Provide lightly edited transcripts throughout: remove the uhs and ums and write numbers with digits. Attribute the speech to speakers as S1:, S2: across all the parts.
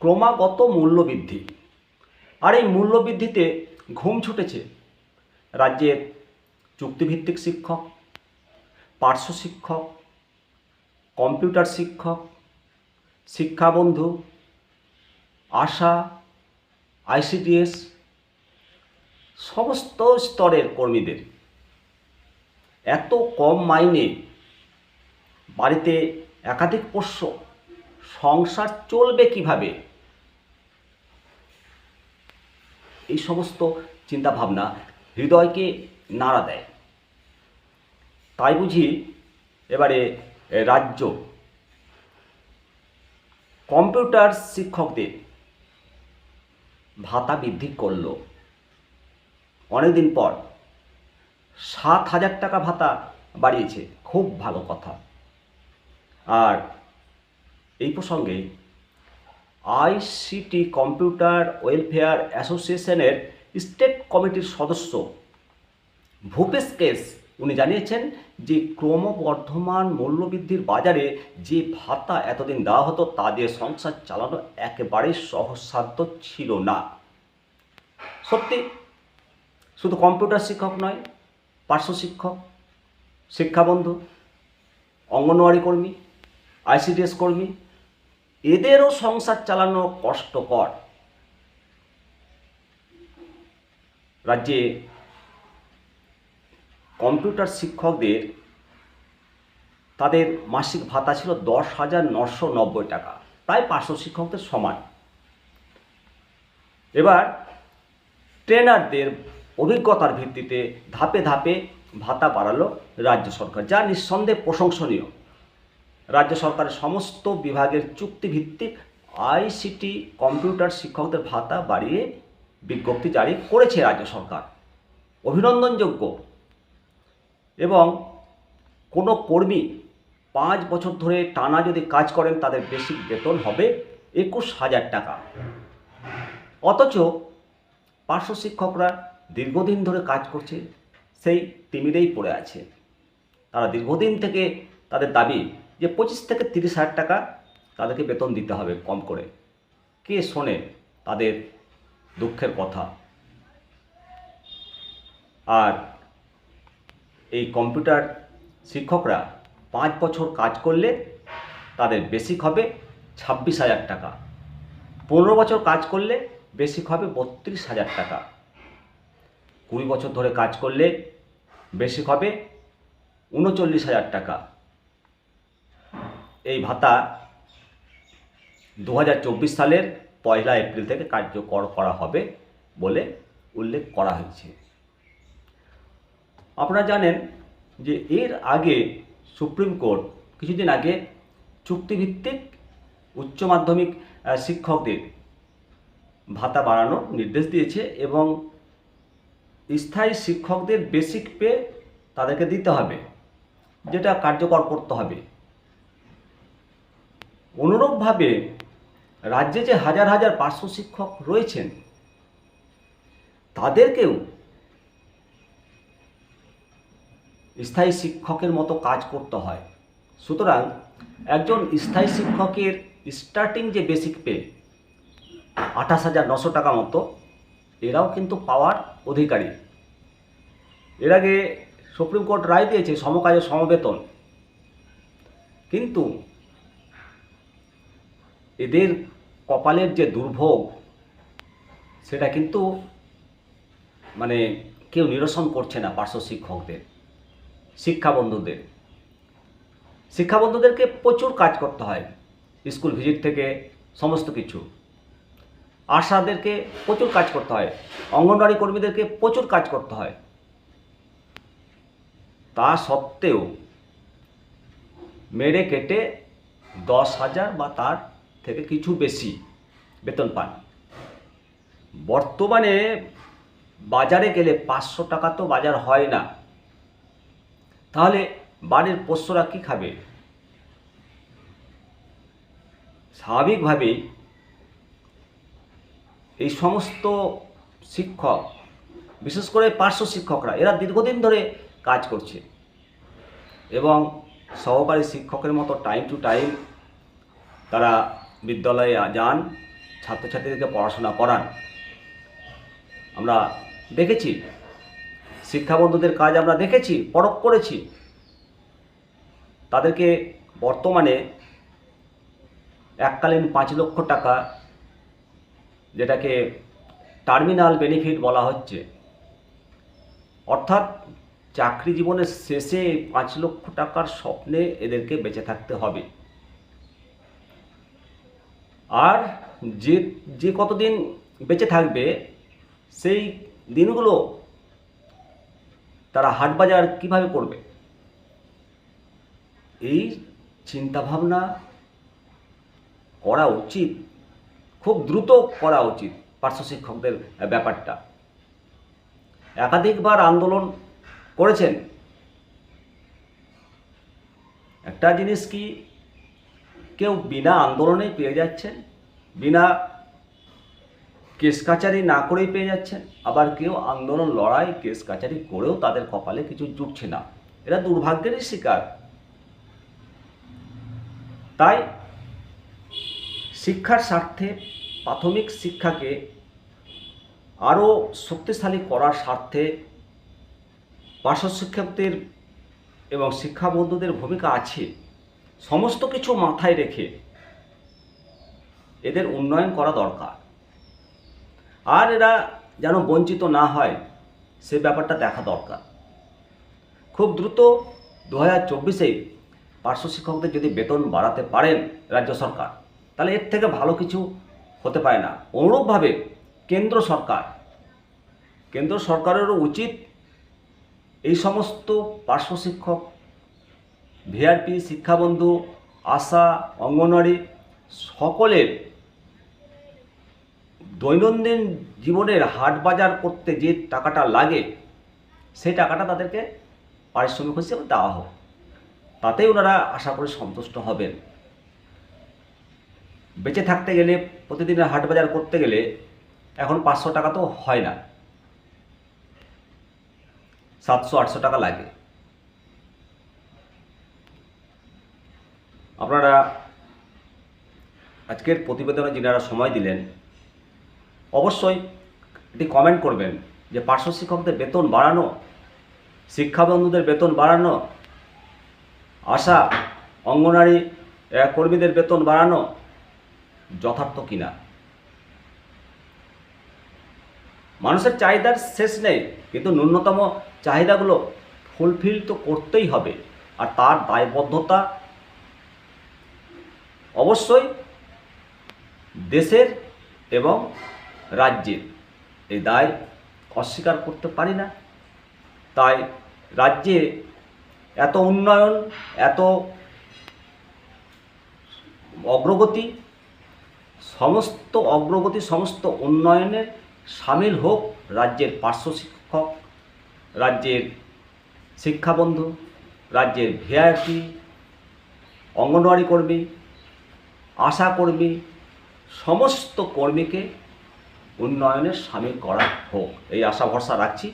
S1: ক্রমাগত মূল্যবৃদ্ধি, আর এই মূল্যবৃদ্ধিতে ঘুম ছুটেছে রাজ্যের চুক্তিভিত্তিক শিক্ষক, পার্শ্ব শিক্ষক, কম্পিউটার শিক্ষক, শিক্ষাবন্ধু, আশা, আইসিডিএস সমস্ত স্তরের কর্মীদের। এত কম মাইনে, বাড়িতে একাধিক পোষ্য, সংসার চলবে কিভাবে? এই সমস্ত চিন্তাভাবনা হৃদয়কে নাড়া দেয়। তাই বুঝি এবারে রাজ্য কম্পিউটার শিক্ষকদের ভাতা বৃদ্ধি করল। অনেকদিন পর 7,000 টাকা ভাতা বাড়িয়েছে, খুব ভালো কথা। আর এই প্রসঙ্গে আইসিটি কম্পিউটার ওয়েলফেয়ার অ্যাসোসিয়েশনের স্টেট কমিটির সদস্য ভূপেশ কেশ উনি জানিয়েছেন যে ক্রমবর্ধমান মূল্যবৃদ্ধির বাজারে যে ভাতা এতদিন দেওয়া হতো তা দিয়ে সংসার চালানো একেবারেই সহজসাধ্য ছিল না। সত্যি, শুধু কম্পিউটার শিক্ষক নয়, পার্শ্ব শিক্ষক, শিক্ষাবন্ধু, অঙ্গনওয়াড়ি কর্মী, আইসিডিএস কর্মী, এদেরও সংসার চালানো কষ্টকর। রাজ্যে কম্পিউটার শিক্ষকদের তাদের মাসিক ভাতা ছিল 10,990 টাকা, প্রায় পার্শ্ব শিক্ষকদের সমান। এবার ট্রেনারদের অভিজ্ঞতার ভিত্তিতে ধাপে ধাপে ভাতা বাড়ালো রাজ্য সরকার, যা নিঃসন্দেহে প্রশংসনীয়। রাজ্য সরকারের সমস্ত বিভাগের চুক্তিভিত্তিক আইসিটি কম্পিউটার শিক্ষকদের ভাতা বাড়িয়ে বিজ্ঞপ্তি জারি করেছে রাজ্য সরকার, অভিনন্দনযোগ্য। এবং কোনো কর্মী 5 বছর ধরে টানা যদি কাজ করেন তাদের বেসিক বেতন হবে 21,000 টাকা। অথচ পার্শ্ব শিক্ষকরা দীর্ঘদিন ধরে কাজ করছে, সেই তিমিরেই পড়ে আছে। তারা দীর্ঘদিন থেকে তাদের দাবি যে 25 থেকে 30,000 টাকা তাদেরকে বেতন দিতে হবে কম করে। কে শোনে তাদের দুঃখের কথা? আর এই কম্পিউটার শিক্ষকরা 5 বছর কাজ করলে তাদের বেসিক হবে 26,000 টাকা, 15 বছর কাজ করলে বেসিক হবে 32,000 টাকা, 20 বছর ধরে কাজ করলে বেসিক হবে 39,000 টাকা। এই ভাতা 2024 সালের 1 এপ্রিল থেকে কার্যকর করা হবে বলে উল্লেখ করা হয়েছে। আপনারা জানেন যে এর আগে সুপ্রিম কোর্ট কিছুদিন আগে চুক্তিভিত্তিক উচ্চ মাধ্যমিক শিক্ষকদের ভাতা বাড়ানোর নির্দেশ দিয়েছে এবং স্থায়ী শিক্ষকদের বেসিক পে তাদেরকে দিতে হবে, যেটা কার্যকর করতে হবে। অনুরূপভাবে রাজ্যে যে হাজার হাজার পার্শ্ব শিক্ষক রয়েছেন তাদেরকেও স্থায়ী শিক্ষকের মতো কাজ করতে হয়। সুতরাং একজন স্থায়ী শিক্ষকের স্টার্টিং যে বেসিক পে 28,900 টাকা মতো, এরাও কিন্তু পাওয়ার অধিকারী। এর আগে সুপ্রিম কোর্ট রায় দিয়েছে সমকাজে সমবেতন, কিন্তু এদের কপালের যে দুর্ভোগ সেটা কিন্তু কেউ নিরসন করছে না। পার্শ্ব শিক্ষকদের, শিক্ষাবন্ধুদেরকে প্রচুর কাজ করতে হয়, স্কুল ভিজিট থেকে সমস্ত কিছু। আশাদেরকে প্রচুর কাজ করতে হয়, অঙ্গনওয়াড়ি কর্মীদেরকে প্রচুর কাজ করতে হয়। তা সত্ত্বেও মেরে কেটে 10,000 বা তার থেকে কিছু বেশি বেতন পান। বর্তমানে বাজারে গেলে 500 টাকা তো বাজার হয় না, তাহলে বাড়ির পোষ্যরা কী খাবে? স্বাভাবিকভাবেই এই সমস্ত শিক্ষক, বিশেষ করে পার্শ্ব শিক্ষকরা, এরা দীর্ঘদিন ধরে কাজ করছে এবং সহকারী শিক্ষকের মতো টাইম টু টাইম তারা বিদ্যালয়ে যান, ছাত্রছাত্রীদেরকে পড়াশোনা করান। আমরা দেখেছি, শিক্ষাবন্ধুদের কাজ আমরা দেখেছি, পরখ করেছি। তাদেরকে বর্তমানে এককালীন 5 লক্ষ টাকা, যেটাকে টার্মিনাল বেনিফিট বলা হচ্ছে, অর্থাৎ চাকরি জীবনের শেষে 5 লক্ষ টাকার স্বপ্নে এদেরকে বেঁচে থাকতে হবে। আর যে যে কতদিন বেঁচে থাকবে সেই দিনগুলো তারা হাটবাজার কিভাবে করবে, এই চিন্তাভাবনা করা উচিত, খুব দ্রুত করা উচিত পার্শ্ব শিক্ষকদের ব্যাপারটা। একাধিকবার আন্দোলন করেছেন। একটা জিনিস কি, কেউ বিনা আন্দোলনেই পেয়ে যাচ্ছেন, বিনা কেস কাচারি না করেই পেয়ে যাচ্ছেন, আবার কেউ আন্দোলন লড়াই কেস কাচারি করেও তাদের কপালে কিছু জুটছে না। এরা দুর্ভাগ্যেরই শিকার। তাই শিক্ষার স্বার্থে প্রাথমিক শিক্ষাকে আরও শক্তিশালী করার স্বার্থে পার্শ্ব শিক্ষকদের এবং শিক্ষাবন্ধুদের ভূমিকা আছে। সমস্ত কিছু মাথায় রেখে এদের উন্নয়ন করা দরকার। আর এরা যেন বঞ্চিত না হয় সে ব্যাপারটা দেখা দরকার। খুব দ্রুত 2024-এ পার্শ্ব শিক্ষকদের যদি বেতন বাড়াতে পারেন রাজ্য সরকার, তাহলে এর থেকে ভালো কিছু হতে পারে না। অনুরূপভাবে কেন্দ্র সরকারেরও উচিত এই সমস্ত পার্শ্ব শিক্ষক, ভিআরপি, শিক্ষাবন্ধু, আশা, অঙ্গনওয়াড়ি সকলের দৈনন্দিন জীবনের হাট বাজার করতে যে টাকাটা লাগে সেই টাকাটা তাদেরকে পারিশ্রমিক হিসেবে দেওয়া হোক। তাতেই ওনারা আশা করি সন্তুষ্ট হবেন। বেঁচে থাকতে গেলে, প্রতিদিনের হাট বাজার করতে গেলে এখন 500 টাকা তো হয় না, 700-800 টাকা লাগে। আপনারা আজকের প্রতিবেদনে যিনারা সময় দিলেন, অবশ্যই এটি কমেন্ট করবেন যে পার্শ্ব শিক্ষকদের বেতন বাড়ানো, শিক্ষাবন্ধুদের বেতন বাড়ানো, আশা অঙ্গনওয়াড়ি কর্মীদের বেতন বাড়ানো যথার্থ কিনা। মানুষের চাহিদার শেষ নেই, কিন্তু ন্যূনতম চাহিদাগুলো ফুলফিল তো করতেই হবে। আর তার দায়বদ্ধতা অবশ্যই দেশের এবং রাজ্যের, এই দায় অস্বীকার করতে পারি না। তাই রাজ্যে এত উন্নয়ন, এত অগ্রগতি, সমস্ত উন্নয়নের সামিল হোক রাজ্যের পার্শ্ব শিক্ষক, রাজ্যের শিক্ষাবন্ধু, রাজ্যের ভিআরপি, অঙ্গনওয়াড়ি কর্মী, আশা কর্মী, সমস্ত কর্মীকে উন্নয়নের সামিল করা হোক, এই আশা ভরসা রাখছি।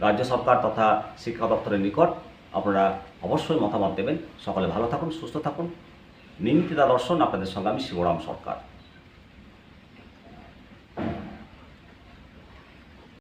S1: রাজ্য সরকার তথা শিক্ষা দপ্তরের নিকট আপনারা অবশ্যই মতামত দেবেন। সকলে ভালো থাকুন, সুস্থ থাকুন। নিমতিদা দর্শন, আপনাদের সঙ্গে আমি শিবরাম সরকার।